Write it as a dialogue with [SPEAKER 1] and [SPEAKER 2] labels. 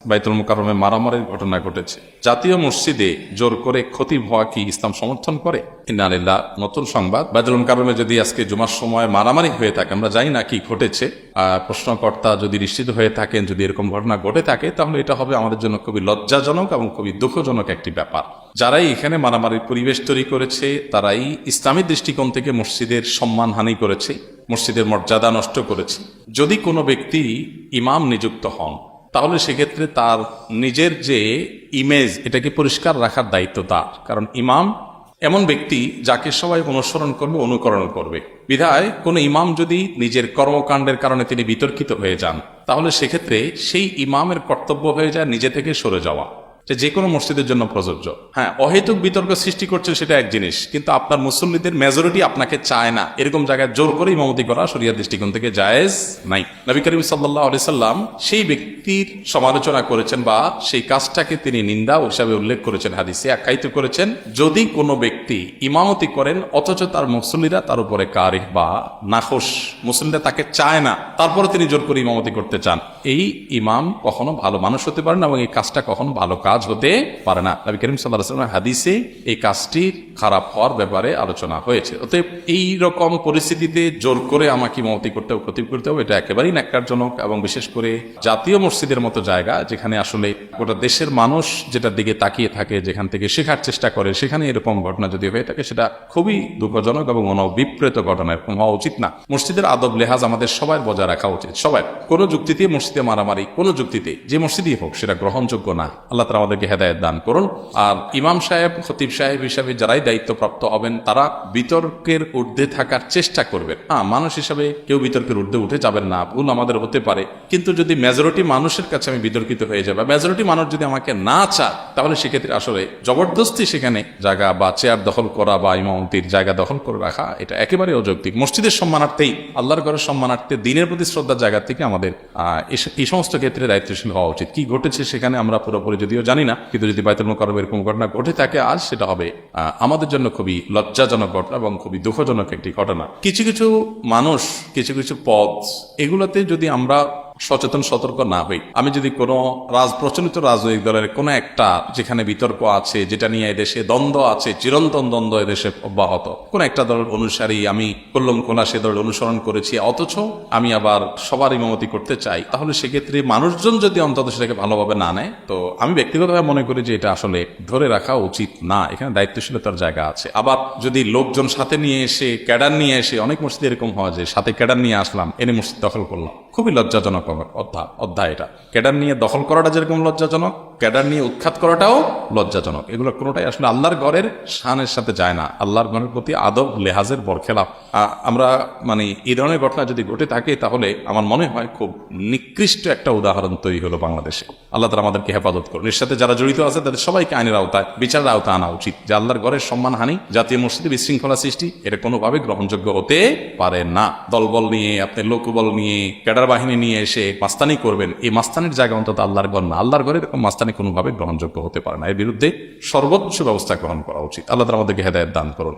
[SPEAKER 1] বাইতুল মুকাররমে মারামারির ঘটনা ঘটেছে। জাতীয় মসজিদে জোর করে খতিব হওয়া কি ইসলাম সমর্থন করে? ইন্না লিল্লাহ। নতুন সংবাদ, বাইতুল মুকাররমে যদি আজকে জুমার সময় মারামারি হয়ে থাকে, আমরা জানি না কি ঘটেছে, প্রশ্নকর্তা যদি নিশ্চিত হয়ে থাকেন, যদি এরকম ঘটনা ঘটে থাকে, তাহলে এটা হবে আমাদের জন্য খুবই লজ্জাজনক এবং খুবই দুঃখজনক একটি ব্যাপার। যারাই এখানে মারামারির পরিবেশ তৈরি করেছে, তারাই ইসলামী দৃষ্টিকোণ থেকে মসজিদের সম্মানহানি করেছে, মসজিদের মর্যাদা নষ্ট করেছে। যদি কোনো ব্যক্তি ইমাম নিযুক্ত হন, তাহলে সেক্ষেত্রে তার নিজের যে ইমেজ, এটাকে পরিষ্কার রাখার দায়িত্ব তার। কারণ ইমাম এমন ব্যক্তি যাকে সবাই অনুসরণ করবে, অনুকরণ করবে। বিধায় কোনো ইমাম যদি নিজের কর্মকাণ্ডের কারণে তিনি বিতর্কিত হয়ে যান, তাহলে সেক্ষেত্রে সেই ইমামের কর্তব্য হয়ে যায় নিজে থেকে সরে যাওয়া। যে কোনো মসজিদের জন্য প্রযোজ্য। হ্যাঁ, অহেতুক বিতর্ক সৃষ্টি করছে সেটা এক জিনিস, কিন্তু আপনার মুসল্লিদের মেজরিটি আপনাকে চায় না, এরকম জায়গায় জোর করে ইমামতি করা শরিয়ার দৃষ্টিকোণ থেকে জায়েজ নাই। নবী করিম সাল্লাল্লাহু আলাইহি সাল্লাম সেই ব্যক্তির সমালোচনা করেছেন বা সেই কাজটাকে তিনি নিন্দা হিসাবে উল্লেখ করেছেন, হাদিসে আখ্যায়িত করেছেন। যদি কোনো ব্যক্তি ইমামতি করেন অথচ তার মুসল্লিরা তার উপরে কারিহ বা নাখোশ, মুসল্লিরা তাকে চায় না, তারপরে তিনি জোর করে ইমামতি করতে চান, এই ইমাম কখনো ভালো মানুষ হতে পারে না এবং এই কাজটা কখনো ভালো কাজ হতে পারে না। নবী করিম সাল্লাল্লাহু আলাইহি ওয়াসাল্লাম হাদিসে এই কাজটির খারাপ হওয়ার ব্যাপারে আলোচনা হয়েছে। অতএব এই রকম পরিস্থিতিতে জোর করে আমাকে ইমামতি করতে হবে, খতিব করতে হবে, এটা একেবারেই ন্যাক্কারজনক। এবং বিশেষ করে জাতীয় মসজিদের মতো জায়গা, যেখানে আসলে গোটা দেশের মানুষ যেটার দিকে তাকিয়ে থাকে, যেখান থেকে শেখার চেষ্টা করে, সেখানে এরকম ঘটনা যদি হয়ে থাকে, সেটা খুবই দুঃখজনক এবং অনভিপ্রেত ঘটনা, এরকম হওয়া উচিত না। মসজিদের আদব লেহাজ আমাদের সবাই বজায় রাখা উচিত। সবাই, কোনো যুক্তিতে মসজিদে মারামারি, কোনো যুক্তিতে যে মসজিদই হোক, সেটা গ্রহণযোগ্য না। আল্লাহ তাআলা আমাদেরকে হেদায়েত দান করুন। আর ইমাম সাহেব, খতিব সাহেব হিসাবে যারাই দায়িত্বপ্রাপ্ত হবেন, তারা বিতর্কের ঊর্ধ্বে থাকার চেষ্টা করবেন। মানুষ হিসাবে কেউ বিতর্কের ঊর্ধ্বে উঠে যাবেন না, ভুল আমাদের হতে পারে, কিন্তু যদি মেজরিটি মানুষের কাছে আমি বিতর্কিত হয়ে যাবে, মেজরিটি মানুষ যদি আমাকে না চায়, তাহলে সেক্ষেত্রে আসলে জবরদস্তি সেখানে জায়গা বা চেয়ার দখল করা বা ইমামতির জায়গা দখল করে রাখা, এটা একেবারে অযৌক্তিক। মসজিদের সম্মানার্থেই, আল্লাহর ঘরের সম্মানার্থে, দিনের প্রতি শ্রদ্ধার জায়গা থেকে আমাদের এই সমস্ত ক্ষেত্রে দায়িত্বশীল হওয়া উচিত। কি ঘটেছে সেখানে আমরা পুরোপুরি যদিও জানি না, কিন্তু যদি বাইতুল মুকাররমে এরকম ঘটনা ঘটে থাকে আজ, সেটা হবে আমাদের জন্য খুবই লজ্জাজনক ঘটনা এবং খুবই দুঃখজনক একটি ঘটনা। কিছু কিছু মানুষ, কিছু কিছু পদ, এগুলোতে যদি আমরা সচেতন সতর্ক না হই, আমি যদি কোনো প্রচলিত রাজনৈতিক দলের কোনো একটা, যেখানে বিতর্ক আছে, যেটা নিয়ে এদেশে দ্বন্দ্ব আছে, চিরন্তন দ্বন্দ্ব এদেশে অব্যাহত, কোন একটা দলের অনুসারী আমি করলাম, কোন সে দলের অনুসরণ করেছি, অথচ আমি আবার সবার ইমামতি করতে চাই, তাহলে সেক্ষেত্রে মানুষজন যদি অন্তত সেটাকে ভালোভাবে না নেয়, তো আমি ব্যক্তিগতভাবে মনে করি যে এটা আসলে ধরে রাখা উচিত না। এখানে দায়িত্বশীলতার জায়গা আছে। আবার যদি লোকজন সাথে নিয়ে এসে, ক্যাডার নিয়ে এসে, অনেক মসজিদে এরকম হয় যে সাথে ক্যাডার নিয়ে আসলাম, এনে মসজিদ দখল করলাম, খুবই লজ্জাজনক অধ্যায় এটা। ক্যাডার নিয়ে দখল করাটা যেরকম লজ্জাজনক, ক্যাডার নিয়ে উৎখাত করাটাও লজ্জাজনক। এগুলো কোনোটাই আসলে আল্লাহর ঘরের শানের সাথে যায় না, আল্লাহর ঘরের প্রতি আদব লেহাজের বরখেলাপ। আমরা এই ধরনের ঘটনা যদি ঘটে থাকে, তাহলে আমার মনে হয় খুব নিকৃষ্ট একটা উদাহরণ তৈরি হলো বাংলাদেশে। আল্লাহ তাআলা আমাদেরকে হেফাজত করুন। এর সাথে যারা জড়িত আছে তাদের সবাইকে আইনের আওতায়, বিচারের আওতায় আনা উচিত। যে আল্লাহর ঘরের সম্মানহানি, জাতীয় মসজিদে বিশৃঙ্খলা সৃষ্টি, এটা কোনোভাবে গ্রহণযোগ্য হতে পারে না। দলবল নিয়ে, আপনি লোকবল নিয়ে, ক্যাডার বাহিনী নিয়ে এসে মাস্তানি করবেন, এই মাস্তানির জায়গা অন্তত আল্লাহর ঘর না। আল্লাহর ঘরে এরকম মাস্তানি কোনোভাবে গ্রহণযোগ্য হতে পারে না। এর বিরুদ্ধে সর্বোচ্চ ব্যবস্থা গ্রহণ করা উচিত। আল্লাহ তাআলা আমাদেরকে হেদায়েত দান করুন।